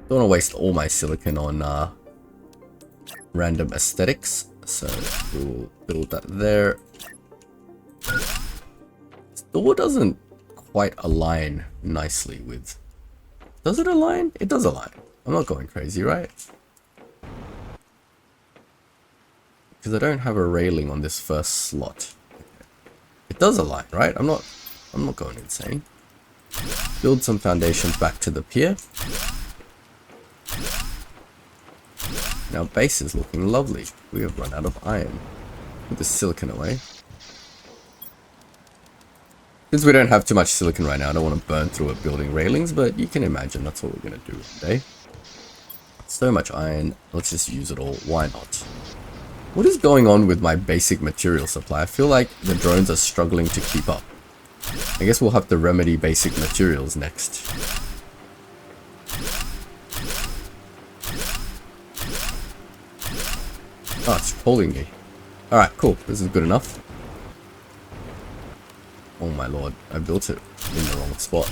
Don't want to waste all my silicon on random aesthetics, so we'll build that there. This door doesn't quite align nicely with... Does it align? It does align. I'm not going crazy, right? Because I don't have a railing on this first slot. It does align, right? I'm not going insane. Build some foundations back to the pier. Our base is looking lovely. We have run out of iron. Put the silicon away. Since we don't have too much silicon right now, I don't want to burn through it building railings, but you can imagine that's what we're going to do one day. So much iron. Let's just use it all. Why not? What is going on with my basic material supply? I feel like the drones are struggling to keep up. I guess we'll have to remedy basic materials next. Oh, it's calling me. Alright, cool. This is good enough. Oh my lord. I built it in the wrong spot.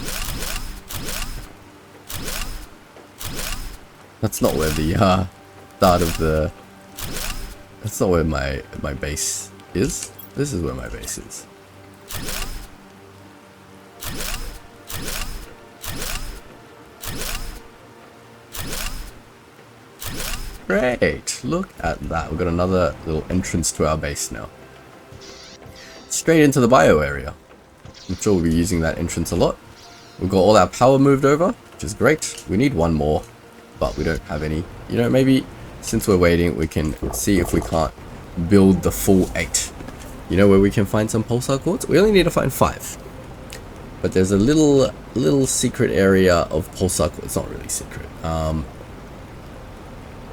That's not where the start of the... That's not where my base is. This is where my base is. Great, look at that. We've got another little entrance to our base now. Straight into the bio area. I'm sure we'll be using that entrance a lot. We've got all our power moved over, which is great. We need one more, but we don't have any. You know, maybe since we're waiting, we can see if we can't build the full 8. You know where we can find some pulsar quartz? We only need to find 5. But there's a little secret area of pulsar quartz. It's not really secret.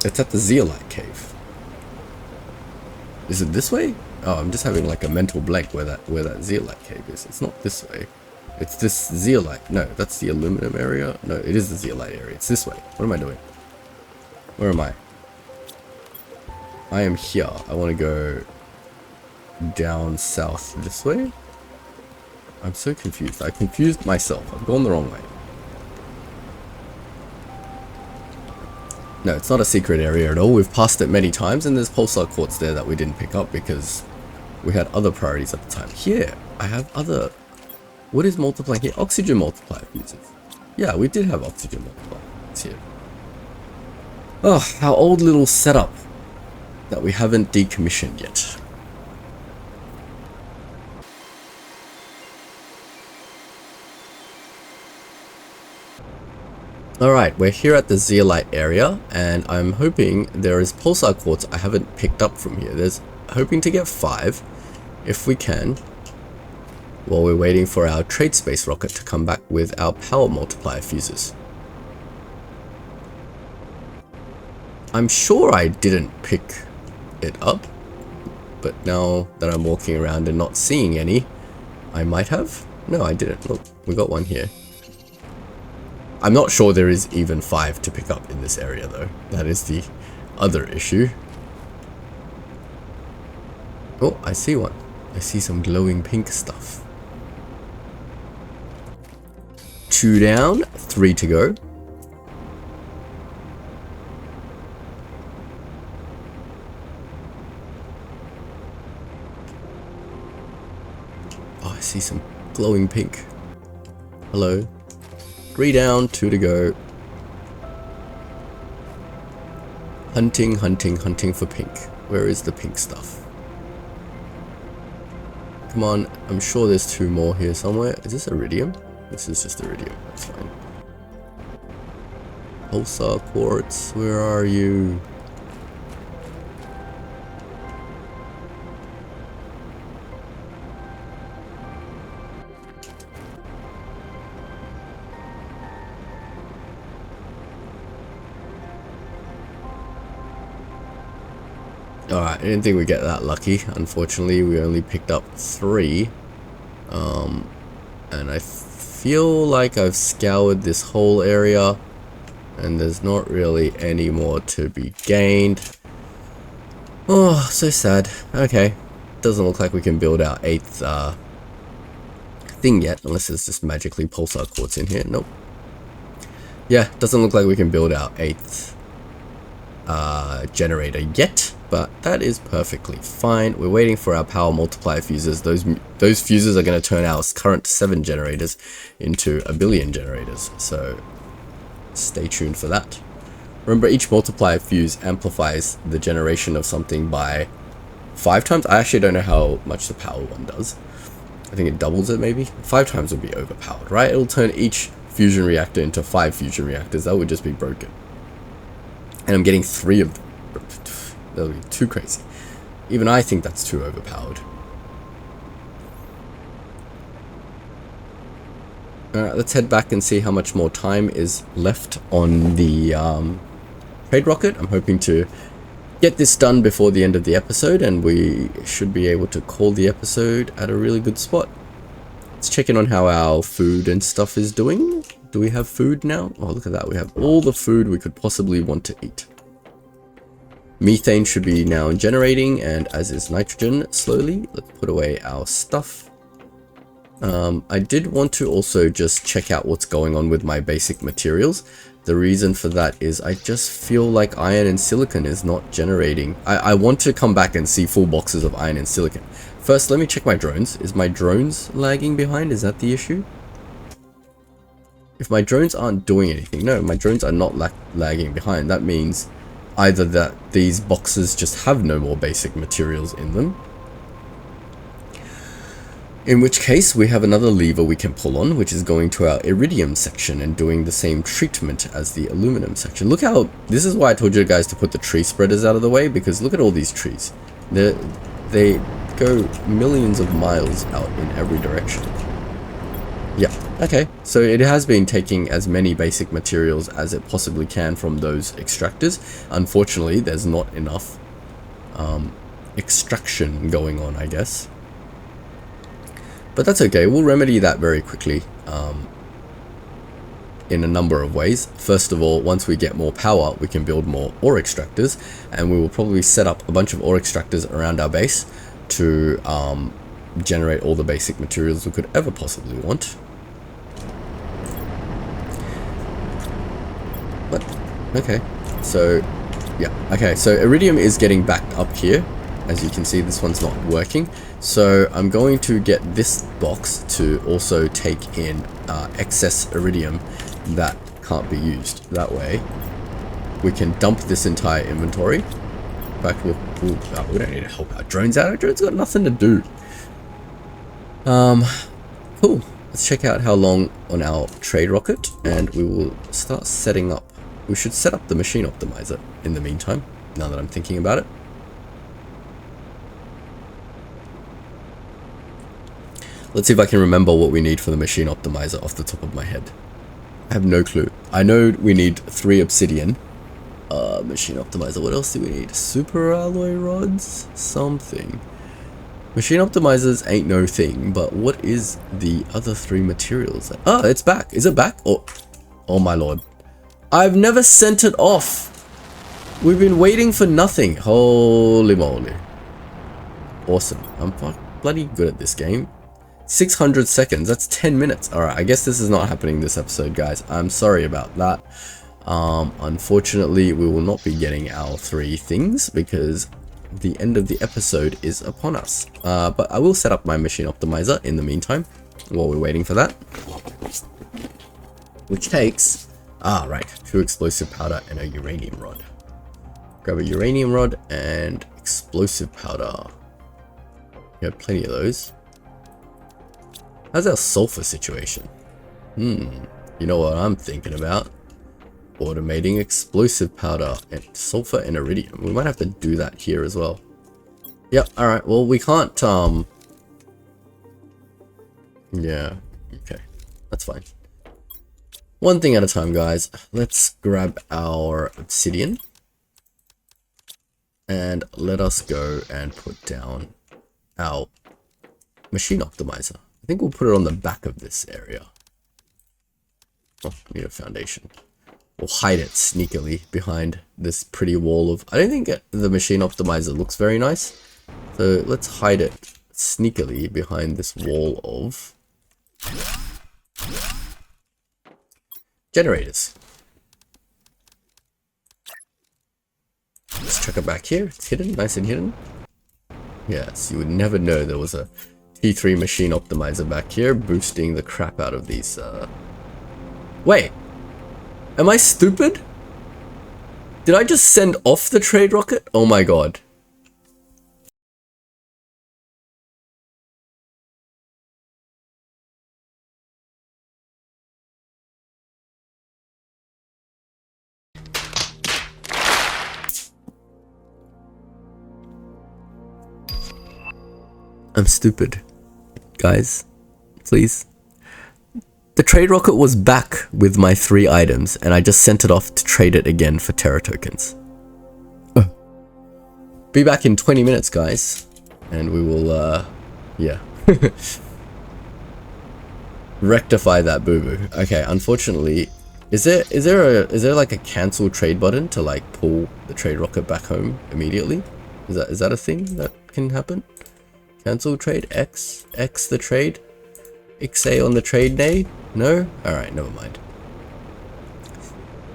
It's at the zeolite cave. Is it this way? Oh, I'm just having like a mental blank where that zeolite cave is. It's not this way. It's this zeolite. No, that's the aluminum area. No, it is the zeolite area. It's this way. What am I doing? Where am I? I am here. I want to go down south this way. I'm so confused. I confused myself. I've gone the wrong way. No, it's not a secret area at all. We've passed it many times, and there's pulsar quartz there that we didn't pick up because we had other priorities at the time. Here, I have other... What is multiplying here? Oxygen multiplier fuses. Yeah, we did have oxygen multiplier. It's here. Oh, our old little setup that we haven't decommissioned yet. Alright, we're here at the zeolite area, and I'm hoping there is pulsar quartz I haven't picked up from here. There's hoping to get 5, if we can, while we're waiting for our trade space rocket to come back with our power multiplier fuses. I'm sure I didn't pick it up, but now that I'm walking around and not seeing any, I might have. No, I didn't. Look, we got one here. I'm not sure there is even 5 to pick up in this area though. That is the other issue. Oh, I see one. I see some glowing pink stuff. 2 down, 3 to go. Oh, I see some glowing pink. Hello. 3 down, 2 to go. Hunting, hunting, hunting for pink. Where is the pink stuff? Come on, I'm sure there's 2 more here somewhere. Is this iridium? This is just iridium, that's fine. Pulsar quartz, where are you? Alright, I didn't think we'd get that lucky. Unfortunately, we only picked up 3. And I feel like I've scoured this whole area, and there's not really any more to be gained. Oh, so sad. Okay, doesn't look like we can build our 8th thing yet, unless there's just magically pulsar quartz in here. Nope. Yeah, doesn't look like we can build our 8th generator yet, but that is perfectly fine. We're waiting for our power multiplier fuses. Those fuses are going to turn our current 7 generators into a billion generators, so stay tuned for that. Remember, each multiplier fuse amplifies the generation of something by 5 times. I actually don't know how much the power one does. I think it doubles it maybe. 5 times would be overpowered, right? It'll turn each fusion reactor into 5 fusion reactors. That would just be broken. And I'm getting 3 of them. That would be too crazy. Even I think that's too overpowered. Alright, let's head back and see how much more time is left on the trade rocket. I'm hoping to get this done before the end of the episode, and we should be able to call the episode at a really good spot. Let's check in on how our food and stuff is doing. Do we have food now? Oh, look at that. We have all the food we could possibly want to eat. Methane should be now generating, and as is nitrogen slowly. Let's put away our stuff. I did want to also just check out what's going on with my basic materials. The reason for that is I just feel like iron and silicon is not generating. I want to come back and see full boxes of iron and silicon. First, let me check my drones. Is my drones lagging behind? Is that the issue? If my drones aren't doing anything, no, my drones are not lagging behind. That means either that these boxes just have no more basic materials in them, in which case we have another lever we can pull on, which is going to our iridium section and doing the same treatment as the aluminum section. Look how, this is why I told you guys to put the tree spreaders out of the way, because look at all these trees. They go millions of miles out in every direction. Yeah, okay, so it has been taking as many basic materials as it possibly can from those extractors. Unfortunately, there's not enough extraction going on, I guess. But that's okay, we'll remedy that very quickly in a number of ways. First of all, once we get more power, we can build more ore extractors, and we will probably set up a bunch of ore extractors around our base to generate all the basic materials we could ever possibly want. But, okay. So, yeah. Okay, so iridium is getting backed up here. As you can see, this one's not working. So I'm going to get this box to also take in excess iridium that can't be used. That way, we can dump this entire inventory. In fact, we don't need to help our drones out. Our drones got nothing to do. Cool. Let's check out how long on our trade rocket, and we will start setting up. We should set up the machine optimizer in the meantime, now that I'm thinking about it. Let's see if I can remember what we need for the machine optimizer off the top of my head. I have no clue. I know we need 3 obsidian. Machine optimizer, what else do we need? Super alloy rods? Something. Machine optimizers ain't no thing, but what is the other 3 materials? Oh, it's back. Is it back? Oh my lord. I've never sent it off. We've been waiting for nothing. Holy moly. Awesome. I'm bloody good at this game. 600 seconds. That's 10 minutes. Alright, I guess this is not happening this episode, guys. I'm sorry about that. Unfortunately, we will not be getting our 3 things because the end of the episode is upon us. But I will set up my machine optimizer in the meantime while we're waiting for that. Which takes, right, 2 explosive powder and a uranium rod. Grab a uranium rod and explosive powder. We have plenty of those. How's our sulfur situation? You know what I'm thinking about? Automating explosive powder and sulfur and iridium. We might have to do that here as well. Yep, alright, well we can't, yeah, okay, that's fine. One thing at a time, guys. Let's grab our obsidian. And let us go and put down our machine optimizer. I think we'll put it on the back of this area. Oh, need a foundation. We'll hide it sneakily behind this pretty wall of... I don't think the machine optimizer looks very nice. So let's hide it sneakily behind this wall of... generators. Let's check it back here. It's hidden, nice and hidden. Yes, you would never know there was a T3 machine optimizer back here boosting the crap out of these. Wait, am I stupid? Did I just send off the trade rocket? Oh my god. I'm stupid. Guys, please. The trade rocket was back with my 3 items, and I just sent it off to trade it again for Terra tokens. Be back in 20 minutes, guys. And we will, yeah. Rectify that boo-boo. Okay, unfortunately, is there like a cancel trade button to like pull the trade rocket back home immediately? Is that a thing that can happen? Cancel trade, X the trade, XA on the trade day? No? Alright, never mind.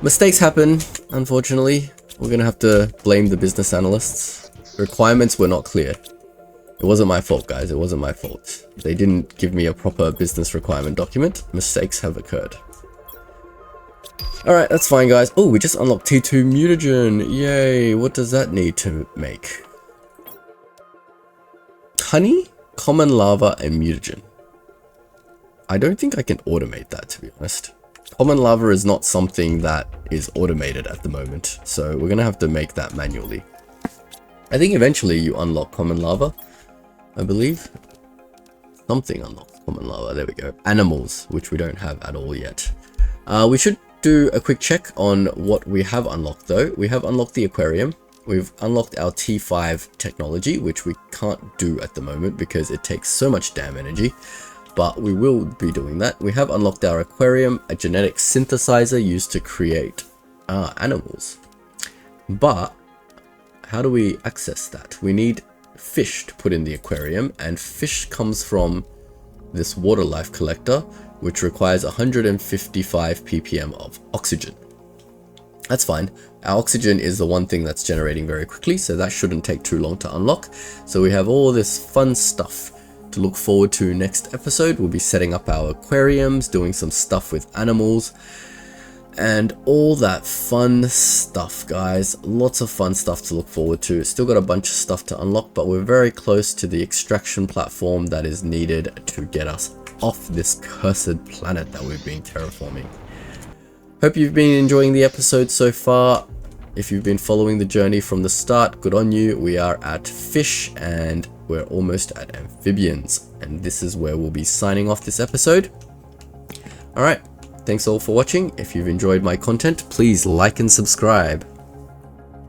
Mistakes happen, unfortunately. We're gonna have to blame the business analysts. Requirements were not clear. It wasn't my fault, guys, it wasn't my fault. They didn't give me a proper business requirement document. Mistakes have occurred. Alright, that's fine, guys. Oh, we just unlocked T2 mutagen. Yay, what does that need to make? Honey, common lava, and mutagen. I don't think I can automate that, to be honest. Common lava is not something that is automated at the moment, so we're gonna have to make that manually. I think eventually you unlock common lava, I believe. Something unlocks common lava, there we go. Animals, which we don't have at all yet. We should do a quick check on what we have unlocked though. We have unlocked the aquarium. We've unlocked our T5 technology, which we can't do at the moment because it takes so much damn energy, but we will be doing that. We have unlocked our aquarium, a genetic synthesizer used to create animals. But how do we access that? We need fish to put in the aquarium, and fish comes from this water life collector, which requires 155 ppm of oxygen. That's fine. Our oxygen is the one thing that's generating very quickly, so that shouldn't take too long to unlock. So we have all this fun stuff to look forward to next episode. We'll be setting up our aquariums, doing some stuff with animals, and all that fun stuff, guys. Lots of fun stuff to look forward to. Still got a bunch of stuff to unlock, but we're very close to the extraction platform that is needed to get us off this cursed planet that we've been terraforming. Hope you've been enjoying the episode so far. If you've been following the journey from the start, good on you. We are at fish and we're almost at amphibians, and this is where we'll be signing off this episode. Alright, thanks all for watching. If you've enjoyed my content, please like and subscribe.